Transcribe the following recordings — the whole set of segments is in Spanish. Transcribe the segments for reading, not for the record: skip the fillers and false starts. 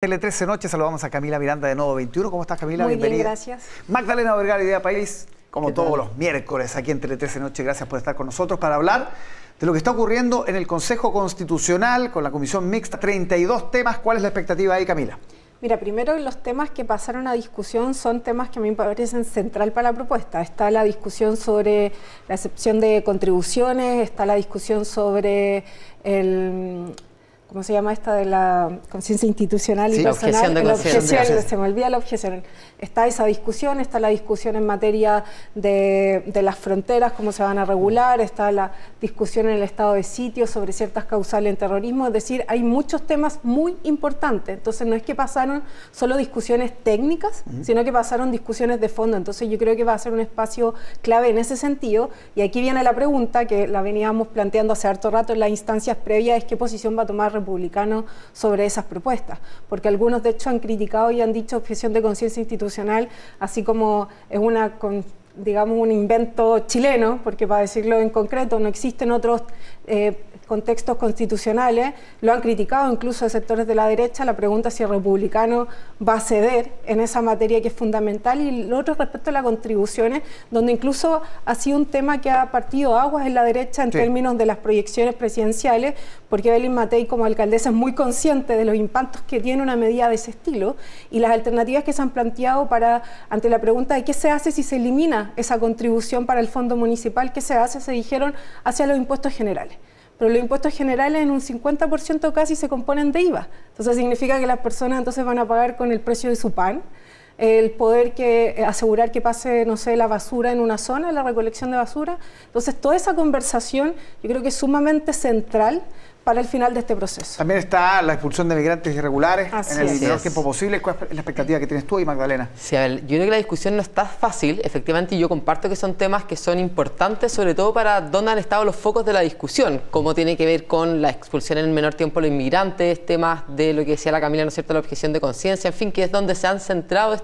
Tele13 Noche, saludamos a Camila Miranda de Nodo 21. ¿Cómo estás, Camila? Muy Bienvenida. bien, gracias. Magdalena Vergara, Idea País, como todos los miércoles aquí en Tele13 Noche. Gracias por estar con nosotros para hablar de lo que está ocurriendo en el Consejo Constitucional con la Comisión Mixta. 32 temas. ¿Cuál es la expectativa ahí, Camila? Mira, primero los temas que pasaron a discusión son temas que a mí me parecen central para la propuesta. Está la discusión sobre la excepción de contribuciones, está la discusión sobre el... ¿Cómo se llama esta de la conciencia institucional y personal? La objeción, se me olvida la objeción. Está esa discusión, está la discusión en materia de las fronteras, cómo se van a regular, está la discusión en el estado de sitio sobre ciertas causales en terrorismo, es decir, hay muchos temas muy importantes. Entonces no es que pasaron solo discusiones técnicas, sino que pasaron discusiones de fondo. Entonces yo creo que va a ser un espacio clave en ese sentido. Y aquí viene la pregunta que la veníamos planteando hace harto rato en las instancias previas, es qué posición va a tomar republicano sobre esas propuestas, porque algunos de hecho han criticado y han dicho objeción de conciencia institucional, así como es digamos un invento chileno, porque para decirlo en concreto no existen otros contextos constitucionales, lo han criticado incluso de sectores de la derecha. La pregunta es si el republicano va a ceder en esa materia que es fundamental, y lo otro respecto a las contribuciones, donde incluso ha sido un tema que ha partido aguas en la derecha en términos de las proyecciones presidenciales, porque Belín Matei como alcaldesa es muy consciente de los impactos que tiene una medida de ese estilo y las alternativas que se han planteado ante la pregunta de qué se hace si se elimina esa contribución para el fondo municipal, qué se hace, se dijeron hacia los impuestos generales. Pero los impuestos generales en un 50% casi se componen de IVA. Entonces significa que las personas entonces van a pagar con el precio de su pan, el poder asegurar que pase, no sé, la basura en una zona, la recolección de basura. Entonces toda esa conversación yo creo que es sumamente central para el final de este proceso. También está la expulsión de migrantes irregulares en el menor tiempo posible. posible. ¿Cuál es la expectativa que tienes tú y Magdalena? Sí, a ver, yo creo que la discusión no está fácil, efectivamente, y yo comparto que son temas que son importantes, sobre todo para dónde han estado los focos de la discusión, cómo tiene que ver con la expulsión en el menor tiempo de los inmigrantes, temas de lo que decía la Camila, ¿no es cierto?, la objeción de conciencia, en fin, que es donde se han centrado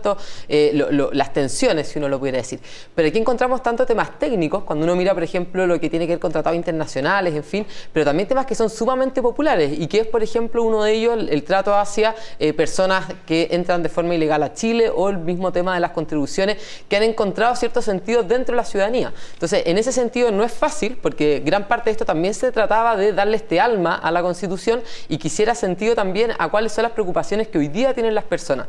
las tensiones, si uno lo pudiera decir. Pero aquí encontramos tanto temas técnicos, cuando uno mira, por ejemplo, lo que tiene que ver con tratados internacionales, en fin, pero también temas que son sumamente populares y que es, por ejemplo, uno de ellos el trato hacia personas que entran de forma ilegal a Chile, o el mismo tema de las contribuciones, que han encontrado cierto sentido dentro de la ciudadanía. Entonces, en ese sentido no es fácil, porque gran parte de esto también se trataba de darle este alma a la Constitución y quisiera sentido también a cuáles son las preocupaciones que hoy día tienen las personas.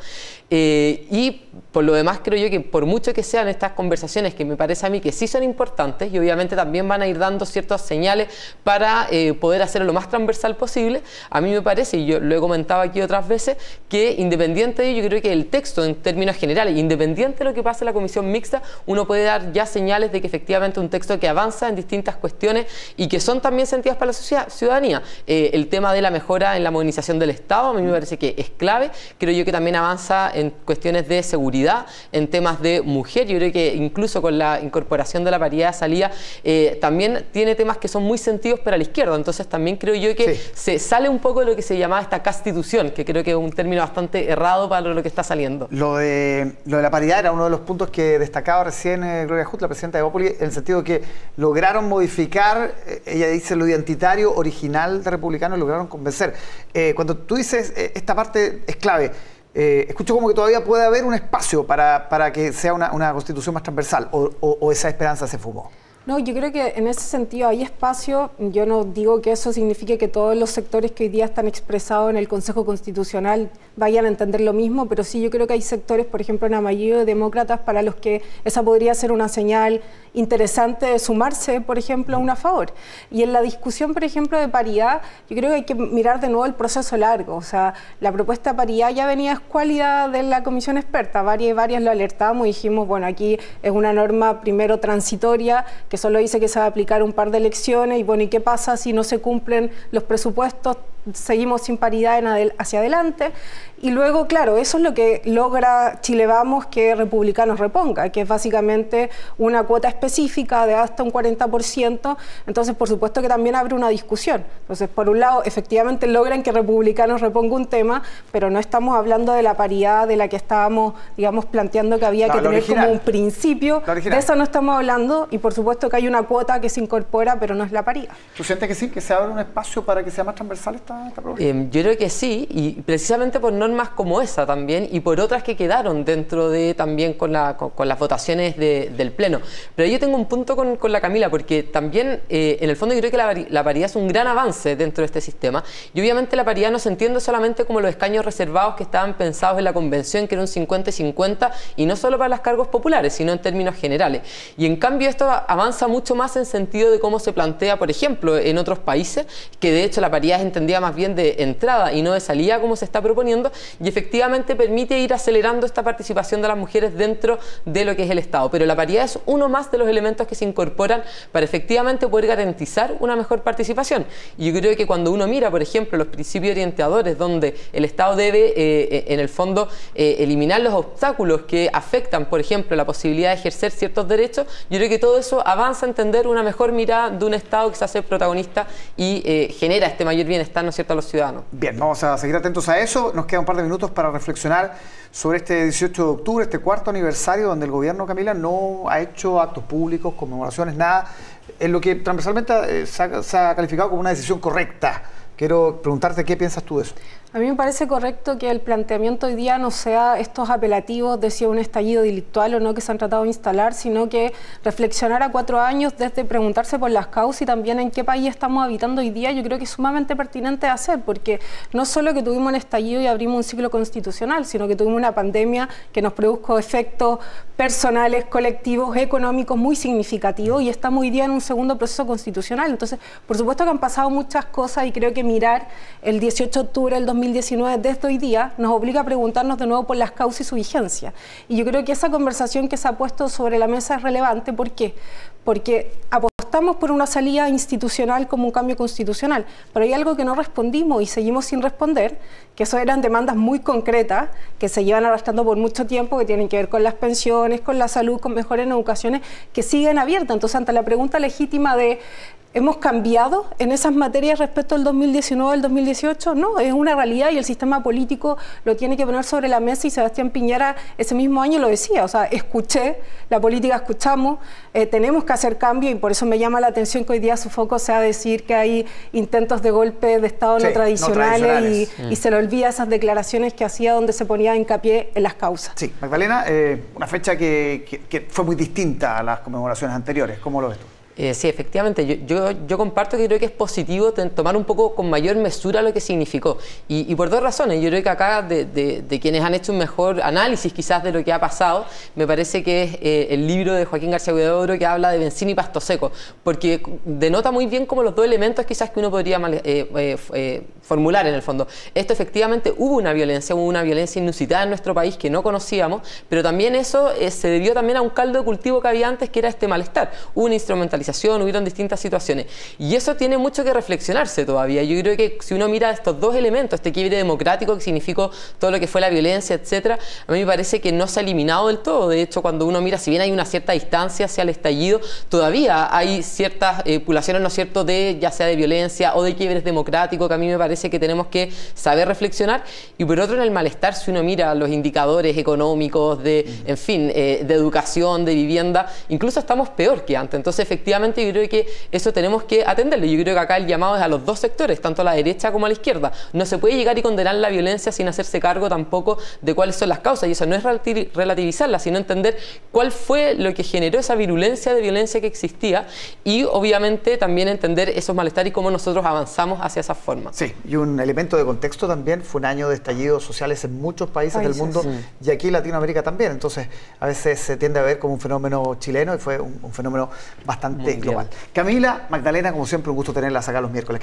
Y por lo demás creo yo que por mucho que sean estas conversaciones, que me parece a mí que sí son importantes y obviamente también van a ir dando ciertas señales para poder hacerlo lo más transversal posible, a mí me parece, y yo lo he comentado aquí otras veces, que independiente de ello, yo creo que el texto en términos generales, independiente de lo que pase en la comisión mixta, uno puede dar ya señales de que efectivamente es un texto que avanza en distintas cuestiones y que son también sentidas para la ciudadanía. El tema de la mejora en la modernización del Estado, a mí me parece que es clave. Creo yo que también avanza en cuestiones de seguridad, en temas de mujer. Yo creo que incluso con la incorporación de la paridad de salida también tiene temas que son muy sentidos para la izquierda. Entonces también creo yo que se sale un poco de lo que se llamaba esta castitución, que creo que es un término bastante errado para lo que está saliendo. Lo de la paridad era uno de los puntos que destacaba recién Gloria Hood, la presidenta de Evópolis, en el sentido que lograron modificar, ella dice, lo identitario original de republicanos, lograron convencer. Cuando tú dices esta parte es clave, escucho como que todavía puede haber un espacio para que sea una constitución más transversal, o esa esperanza se fumó. No, yo creo que en ese sentido hay espacio. Yo no digo que eso signifique que todos los sectores que hoy día están expresados en el Consejo Constitucional vayan a entender lo mismo, pero sí yo creo que hay sectores, por ejemplo en la mayoría de demócratas, para los que esa podría ser una señal interesante de sumarse, por ejemplo, a una favor. Y en la discusión, por ejemplo, de paridad, yo creo que hay que mirar de nuevo el proceso largo. O sea, la propuesta de paridad ya venía escuálida de la comisión experta, varias lo alertamos y dijimos, bueno, aquí es una norma primero transitoria, que solo dice que se va a aplicar un par de elecciones, y bueno, ¿y qué pasa si no se cumplen los presupuestos? Seguimos sin paridad hacia adelante. Y luego, claro, eso es lo que logra Chile Vamos que Republicanos reponga, que es básicamente una cuota específica de hasta un 40%. Entonces, por supuesto que también abre una discusión. Entonces, por un lado, efectivamente logran que Republicanos reponga un tema, pero no estamos hablando de la paridad de la que estábamos, digamos, planteando que había que tener como un principio. De eso no estamos hablando, y por supuesto que hay una cuota que se incorpora, pero no es la paridad. ¿Tú sientes que sí, que se abre un espacio para que sea más transversal esta esta problemática? Yo creo que sí, y precisamente por normas como esa también, y por otras que quedaron dentro de también con las votaciones del Pleno. Pero yo tengo un punto con la Camila, porque también en el fondo yo creo que la paridad es un gran avance dentro de este sistema, y obviamente la paridad no se entiende solamente como los escaños reservados que estaban pensados en la convención, que era un 50-50, y no solo para los cargos populares, sino en términos generales. Y en cambio esto avanza mucho más en sentido de cómo se plantea, por ejemplo, en otros países, que de hecho la paridad es entendida más bien de entrada y no de salida como se está proponiendo, y efectivamente permite ir acelerando esta participación de las mujeres dentro de lo que es el Estado. Pero la paridad es uno más de los elementos que se incorporan para efectivamente poder garantizar una mejor participación. Y yo creo que cuando uno mira, por ejemplo, los principios orientadores donde el Estado debe, en el fondo, eliminar los obstáculos que afectan, por ejemplo, la posibilidad de ejercer ciertos derechos, yo creo que todo eso avanza a entender una mejor mirada de un Estado que se hace protagonista y genera este mayor bienestar, ¿no es cierto?, a los ciudadanos. Bien, vamos a seguir atentos a eso. Nos queda un par de minutos para reflexionar sobre este 18 de octubre, este cuarto aniversario donde el gobierno, Camila, no ha hecho actos públicos, conmemoraciones, nada, en lo que transversalmente se ha calificado como una decisión correcta. Quiero preguntarte qué piensas tú de eso. A mí me parece correcto que el planteamiento hoy día no sea estos apelativos de si es un estallido delictual o no que se han tratado de instalar, sino que reflexionar a 4 años desde preguntarse por las causas y también en qué país estamos habitando hoy día, yo creo que es sumamente pertinente hacer, porque no solo que tuvimos un estallido y abrimos un ciclo constitucional, sino que tuvimos una pandemia que nos produjo efectos personales, colectivos, económicos muy significativos y estamos hoy día en un segundo proceso constitucional. Entonces, por supuesto que han pasado muchas cosas y creo que mirar el 18 de octubre del 2019 desde hoy día nos obliga a preguntarnos de nuevo por las causas y su vigencia. Y yo creo que esa conversación que se ha puesto sobre la mesa es relevante. ¿Por qué? Porque apostamos por una salida institucional como un cambio constitucional, pero hay algo que no respondimos y seguimos sin responder, que eso eran demandas muy concretas que se llevan arrastrando por mucho tiempo, que tienen que ver con las pensiones, con la salud, con mejores educaciones, que siguen abiertas. Entonces, ante la pregunta legítima de ¿hemos cambiado en esas materias respecto al 2019 al 2018? No, es una realidad y el sistema político lo tiene que poner sobre la mesa y Sebastián Piñera ese mismo año lo decía, o sea, escuché, la política escuchamos, tenemos que hacer cambio y por eso me llama la atención que hoy día su foco sea decir que hay intentos de golpe de Estado no tradicionales y se le olvida esas declaraciones que hacía donde se ponía hincapié en las causas. Sí, Magdalena, una fecha que fue muy distinta a las conmemoraciones anteriores, ¿cómo lo ves tú? Sí, efectivamente, yo comparto que creo que es positivo tomar un poco con mayor mesura lo que significó y por 2 razones. Yo creo que acá de quienes han hecho un mejor análisis quizás de lo que ha pasado, me parece que es el libro de Joaquín García Huidobro que habla de benzina y pasto seco, porque denota muy bien como los 2 elementos quizás que uno podría formular en el fondo. Esto efectivamente hubo una violencia inusitada en nuestro país que no conocíamos, pero también eso se debió también a un caldo de cultivo que había antes, que era este malestar. Hubo una instrumentalización, hubieron distintas situaciones y eso tiene mucho que reflexionarse todavía. Yo creo que si uno mira estos 2 elementos, este quiebre democrático que significó todo lo que fue la violencia, etcétera, a mí me parece que no se ha eliminado del todo. De hecho, cuando uno mira, si bien hay una cierta distancia hacia el estallido, todavía hay ciertas pulsaciones, ¿no es cierto?, de ya sea de violencia o de quiebres democráticos, que a mí me parece que tenemos que saber reflexionar. Y por otro, en el malestar, si uno mira los indicadores económicos en fin, de educación, de vivienda, incluso estamos peor que antes. Entonces, efectivamente, yo creo que eso tenemos que atenderlo. Yo creo que acá el llamado es a los 2 sectores, tanto a la derecha como a la izquierda. No se puede llegar y condenar la violencia sin hacerse cargo tampoco de cuáles son las causas, y eso no es relativizarla, sino entender cuál fue lo que generó esa virulencia de violencia que existía y obviamente también entender esos malestares y cómo nosotros avanzamos hacia esa forma. Sí, y un elemento de contexto también, fue un año de estallidos sociales en muchos países del mundo y aquí en Latinoamérica también. Entonces, a veces se tiende a ver como un fenómeno chileno y fue un fenómeno bastante global. Camila, Magdalena, como siempre, un gusto tenerlas acá los miércoles.